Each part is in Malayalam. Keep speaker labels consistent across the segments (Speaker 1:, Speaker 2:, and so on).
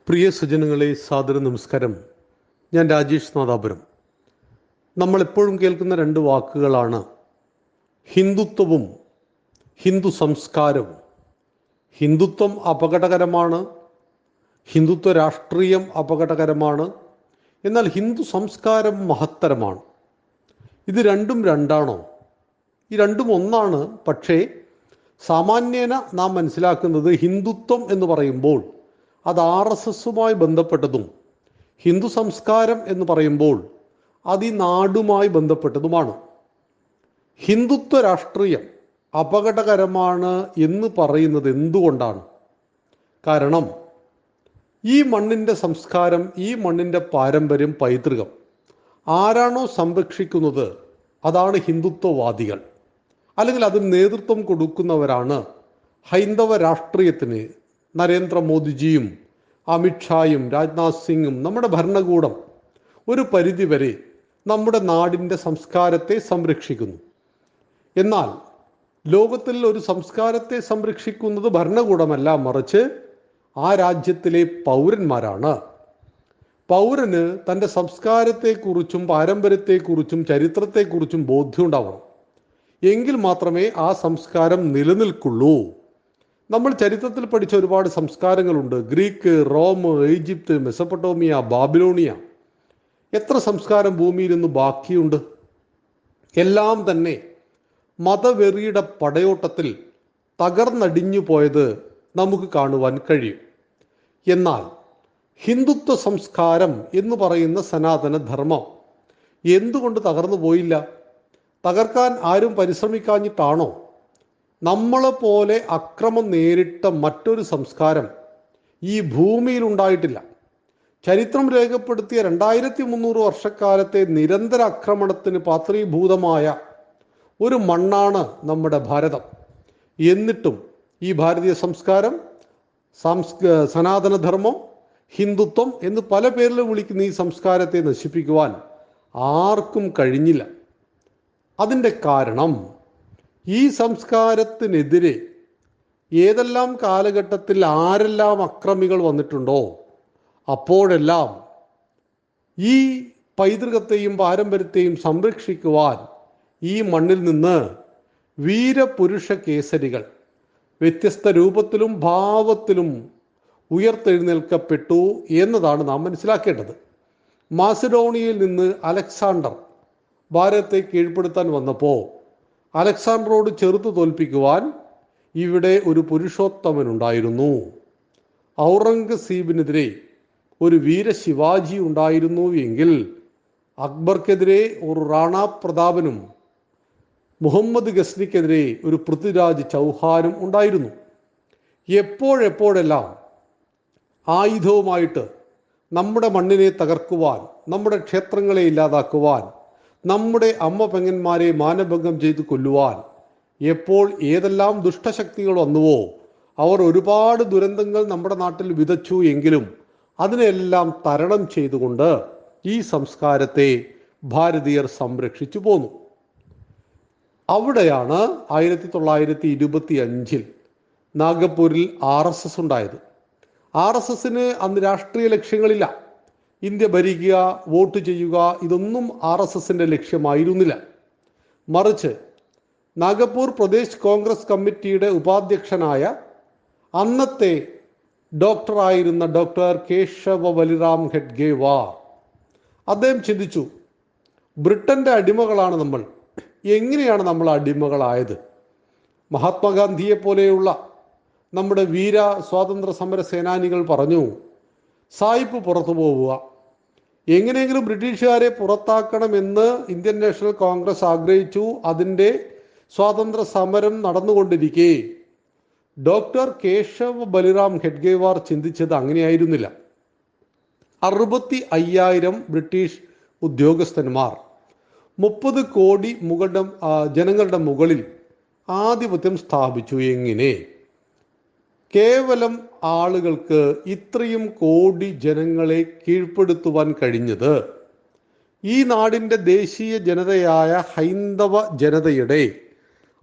Speaker 1: പ്രിയ സുജനങ്ങളെ, സാദര നമസ്കാരം. ഞാൻ രാജേഷ് നാദാപുരം. നമ്മളെപ്പോഴും കേൾക്കുന്ന രണ്ട് വാക്കുകളാണ് ഹിന്ദുത്വവും ഹിന്ദു സംസ്കാരവും. ഹിന്ദുത്വം അപകടകരമാണ്, ഹിന്ദുത്വ രാഷ്ട്രീയം അപകടകരമാണ്, എന്നാൽ ഹിന്ദു സംസ്കാരം മഹത്തരമാണ്. ഇത് രണ്ടും രണ്ടാണോ? ഈ രണ്ടും ഒന്നാണ്. പക്ഷേ സാമാന്യേന നാം മനസ്സിലാക്കുന്നത് ഹിന്ദുത്വം എന്ന് പറയുമ്പോൾ അത് RSSുമായി ബന്ധപ്പെട്ടതും ഹിന്ദു സംസ്കാരം എന്ന് പറയുമ്പോൾ അത് ഈ നാടുമായി ബന്ധപ്പെട്ടതുമാണ്. ഹിന്ദുത്വ രാഷ്ട്രീയം അപകടകരമാണ് എന്ന് പറയുന്നത് എന്തുകൊണ്ടാണ്? കാരണം ഈ മണ്ണിൻ്റെ സംസ്കാരം, ഈ മണ്ണിൻ്റെ പാരമ്പര്യം, പൈതൃകം ആരാണോ സംരക്ഷിക്കുന്നത് അതാണ് ഹിന്ദുത്വവാദികൾ, അല്ലെങ്കിൽ അതിന് നേതൃത്വം കൊടുക്കുന്നവരാണ് ഹൈന്ദവ രാഷ്ട്രീയത്തിന് നരേന്ദ്രമോദിജിയും അമിത്ഷായും രാജ്നാഥ് സിംഗും. നമ്മുടെ ഭരണകൂടം ഒരു പരിധിവരെ നമ്മുടെ നാടിൻ്റെ സംസ്കാരത്തെ സംരക്ഷിക്കുന്നു. എന്നാൽ ലോകത്തിൽ ഒരു സംസ്കാരത്തെ സംരക്ഷിക്കുന്നത് ഭരണകൂടമല്ല, മറിച്ച് ആ രാജ്യത്തിലെ പൗരന്മാരാണ്. പൗരന് തൻ്റെ സംസ്കാരത്തെക്കുറിച്ചും പാരമ്പര്യത്തെക്കുറിച്ചും ചരിത്രത്തെക്കുറിച്ചും ബോധ്യമുണ്ടാവണം. എങ്കിൽ മാത്രമേ ആ സംസ്കാരം നിലനിൽക്കുള്ളൂ. നമ്മൾ ചരിത്രത്തിൽ പഠിച്ച ഒരുപാട് സംസ്കാരങ്ങളുണ്ട്. Greek, Rome, Egypt, Mesopotamia, Babylonia. എത്ര സംസ്കാരം ഭൂമിയിൽ ഇന്ന് ബാക്കിയുണ്ട്? എല്ലാം തന്നെ മതവെറിയുടെ പടയോട്ടത്തിൽ തകർന്നടിഞ്ഞു പോയത് നമുക്ക് കാണുവാൻ കഴിയും. എന്നാൽ ഹിന്ദുത്വ സംസ്കാരം എന്ന് പറയുന്ന സനാതന ധർമ്മം എന്തുകൊണ്ട് തകർന്നു പോയില്ല? തകർക്കാൻ ആരും പരിശ്രമിക്കാഞ്ഞിട്ടാണോ? നമ്മളെ പോലെ അക്രമം നേരിട്ട മറ്റൊരു സംസ്കാരം ഈ ഭൂമിയിൽ ഉണ്ടായിട്ടില്ല. ചരിത്രം രേഖപ്പെടുത്തിയ 2300 വർഷക്കാലത്തെ നിരന്തര ആക്രമണത്തിന് പാത്രീഭൂതമായ ഒരു മണ്ണാണ് നമ്മുടെ ഭാരതം. എന്നിട്ടും ഈ ഭാരതീയ സംസ്കാരം, സനാതനധർമ്മം, ഹിന്ദുത്വം എന്ന് പല പേരിലും വിളിക്കുന്ന ഈ സംസ്കാരത്തെ നശിപ്പിക്കുവാൻ ആർക്കും കഴിഞ്ഞില്ല. അതിൻ്റെ കാരണം ഈ സംസ്കാരത്തിനെതിരെ ഏതെല്ലാം കാലഘട്ടത്തിൽ ആരെല്ലാം അക്രമികൾ വന്നിട്ടുണ്ടോ അപ്പോഴെല്ലാം ഈ പൈതൃകത്തെയും പാരമ്പര്യത്തെയും സംരക്ഷിക്കുവാൻ ഈ മണ്ണിൽ നിന്ന് വീരപുരുഷ കേസരികൾ വ്യത്യസ്ത രൂപത്തിലും ഭാവത്തിലും ഉയർത്തെഴുന്നേൽക്കപ്പെട്ടു എന്നതാണ് നാം മനസ്സിലാക്കേണ്ടത്. മാസിഡോണിയയിൽ നിന്ന് അലക്സാണ്ടർ ഭാരതത്തെ കീഴ്പ്പെടുത്താൻ വന്നപ്പോൾ അലക്സാണ്ടറോട് ചെറുത്തു തോൽപ്പിക്കുവാൻ ഇവിടെ ഒരു പുരുഷോത്തമനുണ്ടായിരുന്നു. ഔറംഗസീബിനെതിരെ ഒരു വീര ശിവാജി ഉണ്ടായിരുന്നു എങ്കിൽ അക്ബർക്കെതിരെ ഒരു റാണ പ്രതാപനും മുഹമ്മദ് ഗസ്നിക്കെതിരെ ഒരു പൃഥ്വിരാജ് ചൗഹാനും ഉണ്ടായിരുന്നു. എപ്പോഴെപ്പോഴെല്ലാം ആയുധവുമായിട്ട് നമ്മുടെ മണ്ണിനെ തകർക്കുവാൻ, നമ്മുടെ ക്ഷേത്രങ്ങളെ ഇല്ലാതാക്കുവാൻ, നമ്മുടെ അമ്മ പെങ്ങന്മാരെ മാനഭംഗം ചെയ്ത് കൊല്ലുവാൻ എപ്പോൾ ഏതെല്ലാം ദുഷ്ടശക്തികൾ വന്നുവോ അവർ ഒരുപാട് ദുരന്തങ്ങൾ നമ്മുടെ നാട്ടിൽ വിതച്ചു. എങ്കിലും അതിനെല്ലാം തരണം ചെയ്തുകൊണ്ട് ഈ സംസ്കാരത്തെ ഭാരതീയർ സംരക്ഷിച്ചു പോന്നു. അവിടെയാണ് 1925 നാഗപ്പൂരിൽ RSS ഉണ്ടായത്. RSSന് അന്ന് രാഷ്ട്രീയ ലക്ഷ്യങ്ങളില്ല. ഇന്ത്യ ഭരിക്കുക, വോട്ട് ചെയ്യുക, ഇതൊന്നും RSSന്റെ ലക്ഷ്യമായിരുന്നില്ല. മറിച്ച് നാഗപ്പൂർ പ്രദേശ് കോൺഗ്രസ് കമ്മിറ്റിയുടെ ഉപാധ്യക്ഷനായ അന്നത്തെ ഡോക്ടറായിരുന്ന ഡോക്ടർ കേശവ ബലിറാം ഖഡ്ഗേവാർ, അദ്ദേഹം ചിന്തിച്ചു, ബ്രിട്ടന്റെ അടിമകളാണ് നമ്മൾ. എങ്ങനെയാണ് നമ്മൾ അടിമകളായത്? മഹാത്മാഗാന്ധിയെ പോലെയുള്ള നമ്മുടെ വീര സ്വാതന്ത്ര്യ സമര സേനാനികൾ പറഞ്ഞു, സായിപ്പ് പുറത്തു പോവുക, എങ്ങനെയെങ്കിലും ബ്രിട്ടീഷുകാരെ പുറത്താക്കണമെന്ന് ഇന്ത്യൻ നാഷണൽ കോൺഗ്രസ് ആഗ്രഹിച്ചു. അതിൻ്റെ സ്വാതന്ത്ര്യ സമരം നടന്നുകൊണ്ടിരിക്കെ ഡോക്ടർ കേശവ ബലിറാം ഖഡ്ഗേവാർ ചിന്തിച്ചത് അങ്ങനെയായിരുന്നില്ല. 65,000 ബ്രിട്ടീഷ് ഉദ്യോഗസ്ഥന്മാർ 30 കോടി ജനങ്ങളുടെ മുകളിൽ ആധിപത്യം സ്ഥാപിച്ചു. എങ്ങനെ? കേവലം ആളുകൾക്ക് ഇത്രയും കോടി ജനങ്ങളെ കീഴ്പ്പെടുത്തുവാൻ കഴിഞ്ഞത് ഈ നാടിൻ്റെ ദേശീയ ജനതയായ ഹൈന്ദവ ജനതയുടെ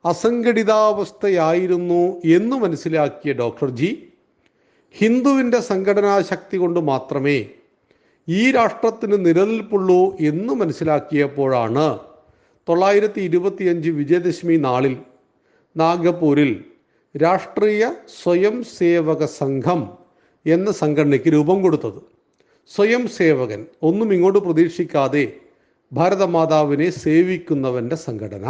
Speaker 1: അസംഘടിതാവസ്ഥയായിരുന്നു എന്ന് മനസ്സിലാക്കിയ ഡോക്ടർ ജി ഹിന്ദുവിൻ്റെ സംഘടനാ ശക്തി കൊണ്ട് മാത്രമേ ഈ രാഷ്ട്രത്തിന് നിലനിൽപ്പുള്ളൂ എന്ന് മനസ്സിലാക്കിയപ്പോഴാണ് 925 വിജയദശമി നാളിൽ നാഗപൂരിൽ രാഷ്ട്രീയ സ്വയം സേവക സംഘം എന്ന സംഘടനയ്ക്ക് രൂപം കൊടുത്തത്. സ്വയം സേവകൻ, ഒന്നും ഇങ്ങോട്ട് പ്രതീക്ഷിക്കാതെ ഭാരതമാതാവിനെ സേവിക്കുന്നവൻ്റെ സംഘടന.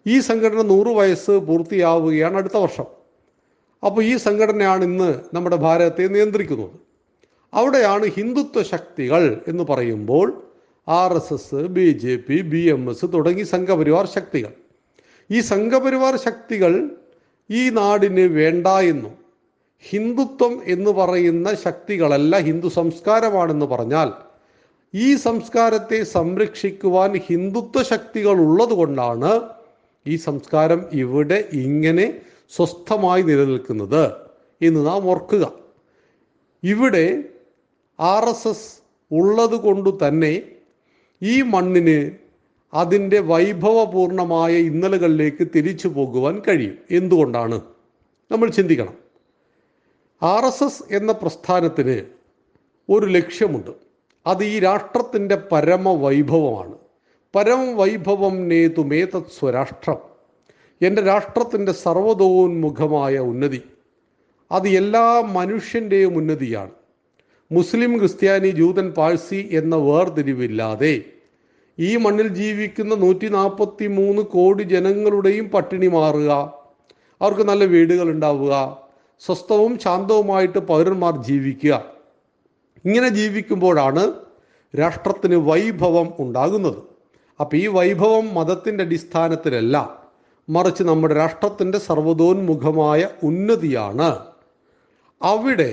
Speaker 1: ഈ സംഘടന 100 വയസ്സ് പൂർത്തിയാവുകയാണ് അടുത്ത വർഷം. അപ്പോൾ ഈ സംഘടനയാണ് ഇന്ന് നമ്മുടെ ഭാരതത്തെ നിയന്ത്രിക്കുന്നത്. അവിടെയാണ് ഹിന്ദുത്വ ശക്തികൾ എന്ന് പറയുമ്പോൾ RSS, BJP, BMS തുടങ്ങി സംഘപരിവാർ ശക്തികൾ. ഈ സംഘപരിവാർ ശക്തികൾ ഈ നാടിന് വേണ്ട എന്നും ഹിന്ദുത്വം എന്ന് പറയുന്ന ശക്തികളല്ല ഹിന്ദു സംസ്കാരമാണെന്ന് പറഞ്ഞാൽ ഈ സംസ്കാരത്തെ സംരക്ഷിക്കുവാൻ ഹിന്ദുത്വ ശക്തികൾ ഉള്ളത് കൊണ്ടാണ് ഈ സംസ്കാരം ഇവിടെ ഇങ്ങനെ സ്വസ്ഥമായി നിലനിൽക്കുന്നത് എന്ന് നാം ഓർക്കുക. ഇവിടെ RSS ഉള്ളത് കൊണ്ട് തന്നെ ഈ മണ്ണിന് അതിൻ്റെ വൈഭവപൂർണമായ ഇന്നലകളിലേക്ക് തിരിച്ചു പോകുവാൻ കഴിയും. എന്തുകൊണ്ടാണ് നമ്മൾ ചിന്തിക്കണം. RSS എന്ന പ്രസ്ഥാനത്തിന് ഒരു ലക്ഷ്യമുണ്ട്. അത് ഈ രാഷ്ട്രത്തിൻ്റെ പരമവൈഭവമാണ്. പരമവൈഭവം നേതുമേതത് സ്വരാഷ്ട്രം, എൻ്റെ രാഷ്ട്രത്തിൻ്റെ സർവതോന്മുഖമായ ഉന്നതി. അത് എല്ലാ മനുഷ്യൻ്റെയും ഉന്നതിയാണ്. മുസ്ലിം, ക്രിസ്ത്യാനി, ജൂതൻ, പാഴ്സി എന്ന വേർതിരിവില്ലാതെ ഈ മണ്ണിൽ ജീവിക്കുന്ന 143 കോടി ജനങ്ങളുടെയും പട്ടിണി മാറുക, അവർക്ക് നല്ല വീടുകൾ ഉണ്ടാവുക, സ്വസ്ഥവും ശാന്തവുമായിട്ട് പൗരന്മാർ ജീവിക്കുക. ഇങ്ങനെ ജീവിക്കുമ്പോഴാണ് രാഷ്ട്രത്തിന് വൈഭവം ഉണ്ടാകുന്നത്. അപ്പം ഈ വൈഭവം മതത്തിൻ്റെ അടിസ്ഥാനത്തിലല്ല, മറിച്ച് നമ്മുടെ രാഷ്ട്രത്തിൻ്റെ സർവതോന്മുഖമായ ഉന്നതിയാണ്. അവിടെ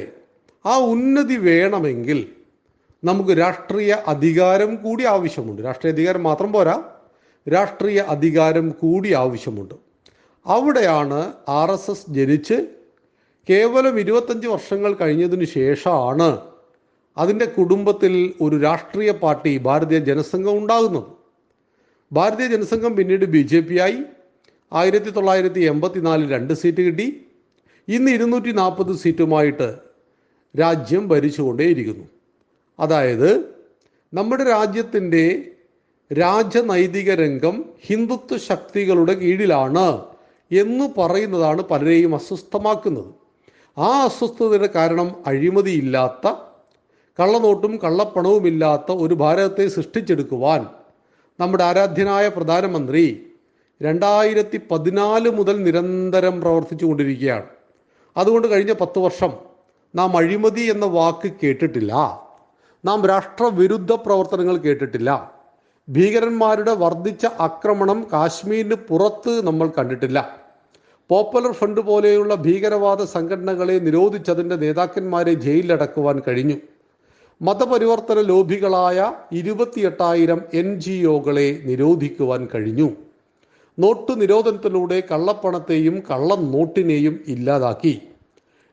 Speaker 1: ആ ഉന്നതി വേണമെങ്കിൽ നമുക്ക് രാഷ്ട്രീയ അധികാരം കൂടി ആവശ്യമുണ്ട്. രാഷ്ട്രീയ അധികാരം മാത്രം പോരാ, രാഷ്ട്രീയ അധികാരം കൂടി ആവശ്യമുണ്ട്. അവിടെയാണ് RSS ജനിച്ച് കേവലം 25 വർഷങ്ങൾ കഴിഞ്ഞതിന് ശേഷമാണ് അതിൻ്റെ കുടുംബത്തിൽ ഒരു രാഷ്ട്രീയ പാർട്ടി ഭാരതീയ ജനസംഘം ഉണ്ടാകുന്നത്. ഭാരതീയ ജനസംഘം പിന്നീട് BJP ആയി. 1984 2 സീറ്റ് കിട്ടി. ഇന്ന് 240 സീറ്റുമായിട്ട് രാജ്യം ഭരിച്ചുകൊണ്ടേയിരിക്കുന്നു. അതായത് നമ്മുടെ രാജ്യത്തിൻ്റെ രാജനൈതിക രംഗം ഹിന്ദുത്വ ശക്തികളുടെ കീഴിലാണ് എന്ന് പറയുന്നതാണ് പലരെയും അസ്വസ്ഥമാക്കുന്നത്. ആ അസ്വസ്ഥതയുടെ കാരണം അഴിമതിയില്ലാത്ത, കള്ളനോട്ടും കള്ളപ്പണവുമില്ലാത്ത ഒരു ഭാരതത്തെ സൃഷ്ടിച്ചെടുക്കുവാൻ നമ്മുടെ ആരാധ്യനായ പ്രധാനമന്ത്രി 2014 മുതൽ നിരന്തരം പ്രവർത്തിച്ചു കൊണ്ടിരിക്കുകയാണ്. അതുകൊണ്ട് കഴിഞ്ഞ 10 വർഷം നാം അഴിമതി എന്ന വാക്ക് കേട്ടിട്ടില്ല. നാം രാഷ്ട്രവിരുദ്ധ പ്രവർത്തനങ്ങൾ കേട്ടിട്ടില്ല. ഭീകരന്മാരുടെ വർദ്ധിച്ച ആക്രമണം കാശ്മീരിന് പുറത്ത് നമ്മൾ കണ്ടിട്ടില്ല. പോപ്പുലർ ഫ്രണ്ട് പോലെയുള്ള ഭീകരവാദ സംഘടനകളെ നിരോധിച്ചതിൻ്റെ നേതാക്കന്മാരെ ജയിലിലടക്കുവാൻ കഴിഞ്ഞു. മതപരിവർത്തന ലോഭികളായ 28,000 NGOകളെ നിരോധിക്കുവാൻ കഴിഞ്ഞു. നോട്ട് നിരോധനത്തിലൂടെ കള്ളപ്പണത്തെയും കള്ളനോട്ടിനെയും ഇല്ലാതാക്കി.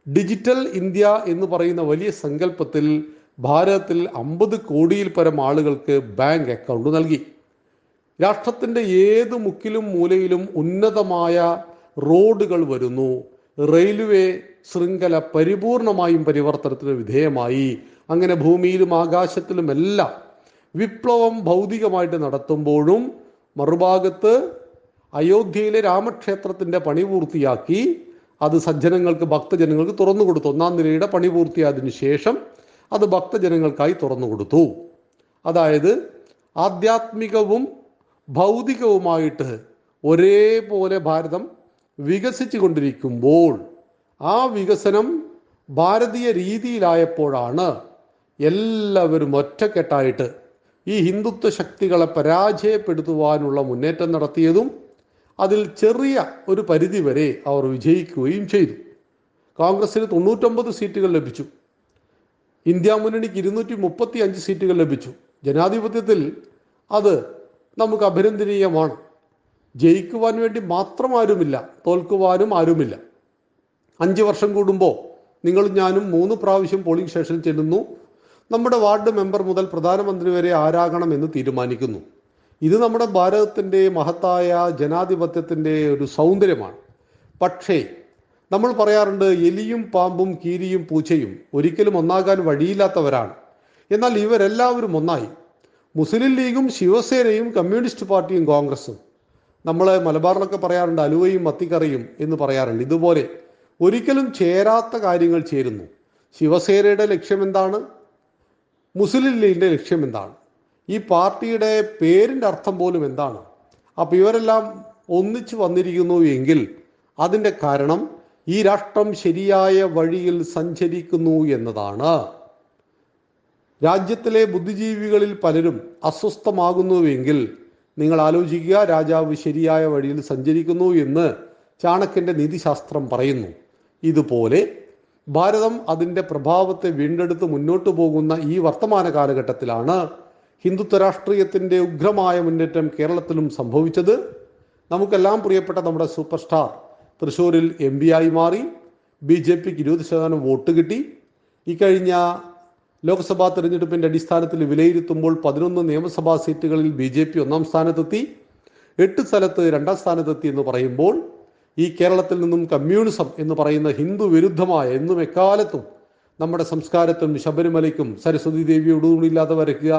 Speaker 1: ഡിജിറ്റൽ ഇന്ത്യ എന്ന് പറയുന്ന വലിയ സങ്കല്പത്തിൽ ഭാരതത്തിൽ 50 കോടിയിൽ പരം ആളുകൾക്ക് ബാങ്ക് അക്കൗണ്ട് നൽകി. രാഷ്ട്രത്തിൻ്റെ ഏത് മുക്കിലും മൂലയിലും ഉന്നതമായ റോഡുകൾ വരുന്നു. റെയിൽവേ ശൃംഖല പരിപൂർണമായും പരിവർത്തനത്തിന് വിധേയമായി. അങ്ങനെ ഭൂമിയിലും ആകാശത്തിലുമെല്ലാം വിപ്ലവം ഭൗതികമായിട്ട് നടത്തുമ്പോഴും മറുഭാഗത്ത് അയോധ്യയിലെ രാമക്ഷേത്രത്തിൻ്റെ പണി പൂർത്തിയാക്കി അത് സജ്ജനങ്ങൾക്ക്, ഭക്തജനങ്ങൾക്ക് തുറന്നു കൊടുത്തു. 1-ാം നിലയുടെ പണി പൂർത്തിയായതിനു ശേഷം അത് ഭക്തജനങ്ങൾക്കായി തുറന്നു കൊടുത്തു. അതായത് ആധ്യാത്മികവും ഭൗതികവുമായിട്ട് ഒരേപോലെ ഭാരതം വികസിച്ചു കൊണ്ടിരിക്കുമ്പോൾ ആ വികസനം ഭാരതീയ രീതിയിലായപ്പോഴാണ് എല്ലാവരും ഒറ്റക്കെട്ടായിട്ട് ഈ ഹിന്ദുത്വ ശക്തികളെ പരാജയപ്പെടുത്തുവാനുള്ള മുന്നേറ്റം നടത്തിയതും അതിൽ ചെറിയ ഒരു പരിധിവരെ അവർ വിജയിക്കുകയും ചെയ്തു. കോൺഗ്രസിന് 99 സീറ്റുകൾ ലഭിച്ചു. ഇന്ത്യ മുന്നണിക്ക് 235 സീറ്റുകൾ ലഭിച്ചു. ജനാധിപത്യത്തിൽ അത് നമുക്ക് അഭിനന്ദനീയമാണ്. ജയിക്കുവാൻ വേണ്ടി മാത്രം ആരുമില്ല, തോൽക്കുവാനും ആരുമില്ല. 5 വർഷം കൂടുമ്പോൾ നിങ്ങളും ഞാനും 3 പ്രാവശ്യം പോളിംഗ് സ്റ്റേഷനിൽ ചെല്ലുന്നു. നമ്മുടെ വാർഡ് മെമ്പർ മുതൽ പ്രധാനമന്ത്രി വരെ ആരാകണം എന്ന് തീരുമാനിക്കുന്നു. ഇത് നമ്മുടെ ഭാരതത്തിൻ്റെ മഹത്തായ ജനാധിപത്യത്തിൻ്റെ ഒരു സൗന്ദര്യമാണ്. പക്ഷേ നമ്മൾ പറയാറുണ്ട് എലിയും പാമ്പും കീരിയും പൂച്ചയും ഒരിക്കലും ഒന്നാകാൻ വഴിയില്ലാത്തവരാണ്. എന്നാൽ ഇവരെല്ലാവരും ഒന്നായി. മുസ്ലിം ലീഗും ശിവസേനയും കമ്മ്യൂണിസ്റ്റ് പാർട്ടിയും കോൺഗ്രസും. നമ്മൾ മലബാറിലൊക്കെ പറയാറുണ്ട് അലുവയും മത്തിക്കറിയും എന്ന് പറയാറുണ്ട്. ഇതുപോലെ ഒരിക്കലും ചേരാത്ത കാര്യങ്ങൾ ചേരുന്നു. ശിവസേനയുടെ ലക്ഷ്യം എന്താണ്? മുസ്ലിം ലീഗിൻ്റെ ലക്ഷ്യം എന്താണ്? ഈ പാർട്ടിയുടെ പേരിൻ്റെ അർത്ഥം പോലും എന്താണ്? അപ്പോൾ ഇവരെല്ലാം ഒന്നിച്ചു വന്നിരിക്കുന്നു എങ്കിൽ അതിൻ്റെ കാരണം ഈ രാഷ്ട്രം ശരിയായ വഴിയിൽ സഞ്ചരിക്കുന്നു എന്നതാണ്. രാജ്യത്തിലെ ബുദ്ധിജീവികളിൽ പലരും അസ്വസ്ഥമാകുന്നുവെങ്കിൽ നിങ്ങൾ ആലോചിക്കുക, രാജാവ് ശരിയായ വഴിയിൽ സഞ്ചരിക്കുന്നു എന്ന് ചാണക്യൻ്റെ നീതിശാസ്ത്രം പറയുന്നു. ഇതുപോലെ ഭാരതം അതിൻ്റെ പ്രഭാവത്തെ വീണ്ടെടുത്ത് മുന്നോട്ട് പോകുന്ന ഈ വർത്തമാന കാലഘട്ടത്തിലാണ് ഹിന്ദുത്വ രാഷ്ട്രീയത്തിൻ്റെ ഉഗ്രമായ മുന്നേറ്റം കേരളത്തിലും സംഭവിച്ചത്. നമുക്കെല്ലാം പ്രിയപ്പെട്ട നമ്മുടെ സൂപ്പർ സ്റ്റാർ തൃശ്ശൂരിൽ MP ആയി മാറി. BJPക്ക് 20% വോട്ട് കിട്ടി. ഇക്കഴിഞ്ഞ ലോക്സഭാ തെരഞ്ഞെടുപ്പിൻ്റെ അടിസ്ഥാനത്തിൽ വിലയിരുത്തുമ്പോൾ 11 നിയമസഭാ സീറ്റുകളിൽ BJP 1-ാം സ്ഥാനത്തെത്തി, 8 സ്ഥലത്ത് 2-ാം സ്ഥാനത്തെത്തി എന്ന് പറയുമ്പോൾ ഈ കേരളത്തിൽ നിന്നും കമ്മ്യൂണിസം എന്ന് പറയുന്ന ഹിന്ദു വിരുദ്ധമായ എന്നും എക്കാലത്തും നമ്മുടെ സംസ്കാരത്തിനും ശബരിമലയ്ക്കും സരസ്വതി ദേവിയെ ഉടുതുണിയില്ലാതെ വരയ്ക്കുക,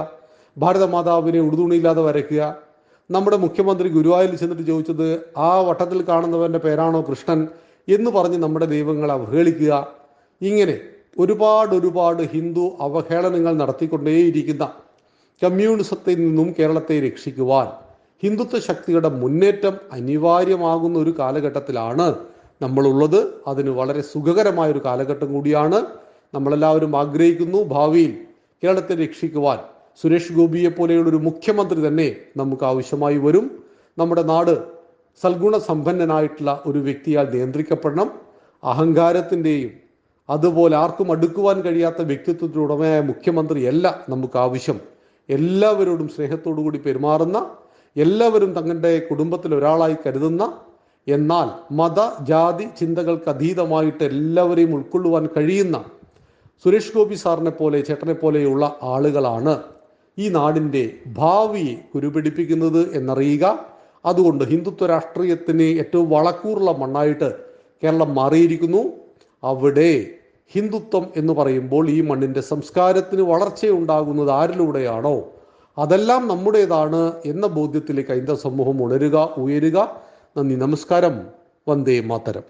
Speaker 1: ഭാരതമാതാവിനെ ഉടുതുണിയില്ലാതെ വരയ്ക്കുക, നമ്മുടെ മുഖ്യമന്ത്രി ഗുരുവായൂരിൽ ചെന്നിട്ട് ചോദിച്ചത് ആ വട്ടത്തിൽ കാണുന്നവൻ്റെ പേരാണോ കൃഷ്ണൻ എന്ന് പറഞ്ഞ് നമ്മുടെ ദൈവങ്ങളെ അവഹേളിക്കുക, ഇങ്ങനെ ഒരുപാട് ഹിന്ദു അവഹേളനങ്ങൾ നടത്തിക്കൊണ്ടേയിരിക്കുന്ന കമ്മ്യൂണിസത്തിൽ നിന്നും കേരളത്തെ രക്ഷിക്കുവാൻ ഹിന്ദുത്വ ശക്തിയുടെ മുന്നേറ്റം അനിവാര്യമാകുന്ന ഒരു കാലഘട്ടത്തിലാണ് നമ്മളുള്ളത്. അതിന് വളരെ സുഖകരമായൊരു കാലഘട്ടം കൂടിയാണ്. നമ്മളെല്ലാവരും ആഗ്രഹിക്കുന്നു ഭാവിയിൽ കേരളത്തെ രക്ഷിക്കുവാൻ സുരേഷ് ഗോപിയെ പോലെയുള്ള ഒരു മുഖ്യമന്ത്രി തന്നെ നമുക്ക് ആവശ്യമായി വരും. നമ്മുടെ നാട് സൽഗുണ സമ്പന്നനായിട്ടുള്ള ഒരു വ്യക്തിയാൽ നിയന്ത്രിക്കപ്പെടണം. അഹങ്കാരത്തിൻ്റെയും അതുപോലെ ആർക്കും അടുക്കുവാൻ കഴിയാത്ത വ്യക്തിത്വത്തിനുടമയായ മുഖ്യമന്ത്രിയല്ല നമുക്ക് ആവശ്യം. എല്ലാവരോടും സ്നേഹത്തോടു കൂടി പെരുമാറുന്ന, എല്ലാവരും തങ്ങളുടെ കുടുംബത്തിൽ ഒരാളായി കരുതുന്ന, എന്നാൽ മത ജാതി ചിന്തകൾക്ക് അതീതമായിട്ട് എല്ലാവരെയും ഉൾക്കൊള്ളുവാൻ കഴിയുന്ന സുരേഷ് ഗോപി സാറിനെ പോലെ ചേട്ടനെ പോലെയുള്ള ആളുകളാണ് ഈ നാടിൻ്റെ ഭാവിയെ കുരുപിടിപ്പിക്കുന്നത് എന്നറിയുക. അതുകൊണ്ട് ഹിന്ദുത്വ രാഷ്ട്രീയത്തിന് ഏറ്റവും വളക്കൂറുള്ള മണ്ണായിട്ട് കേരളം മാറിയിരിക്കുന്നു. അവിടെ ഹിന്ദുത്വം എന്ന് പറയുമ്പോൾ ഈ മണ്ണിൻ്റെ സംസ്കാരത്തിന് വളർച്ചയുണ്ടാകുന്നത് ആരിലൂടെയാണോ അതെല്ലാം നമ്മുടേതാണ് എന്ന ബോധ്യത്തിലേക്ക് ഹൈന്ദവ സമൂഹം ഉയരുക. നന്ദി, നമസ്കാരം. വന്ദേ മാതരം.